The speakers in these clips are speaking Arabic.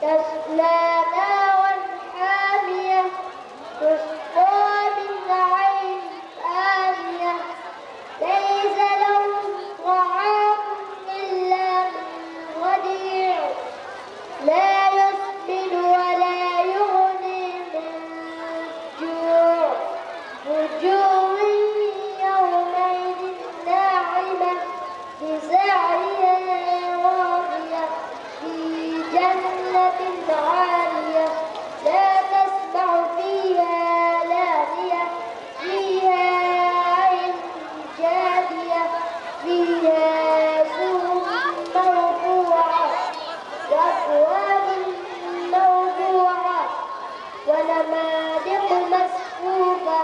تسلى نارا حامية تسقى من عين آنية ليس لهم طعام إلا من ضريع لا يسمن ولا يغني من جوع وجوه يومئذ ناعمة لسعيها راضية في جنة عالية لا تسمع فيها لاغية فيها عين جارية فيها سرر مرفوعة وأكواب موضوعة ونمارق مصفوفة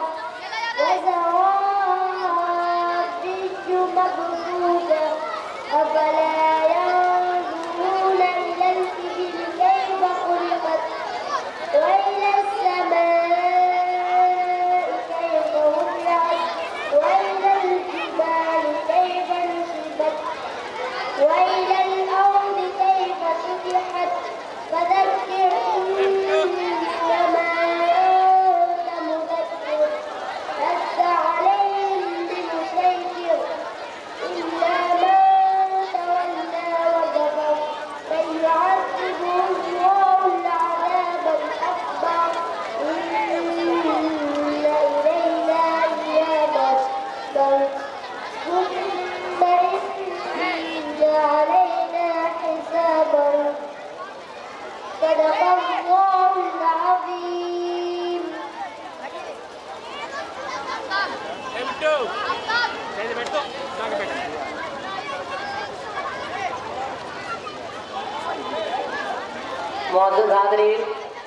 وزرابي مبثوثة أفلا ينظرون إلى الإبل كيف خلقت وإلى السماء كيف رفعت وإلى الجبال كيف نصبت وإلى الأرض كيف سطحت فذكر إنما أنت مذكر لست عليهم بمسيطر إلا من تولى وكفر فيعذبه الله العذاب الأكبر إن إلينا إيابهم ثم إن علينا حسابهم صدق الله العظيم. मुअज़्ज़ज़ हाज़रीन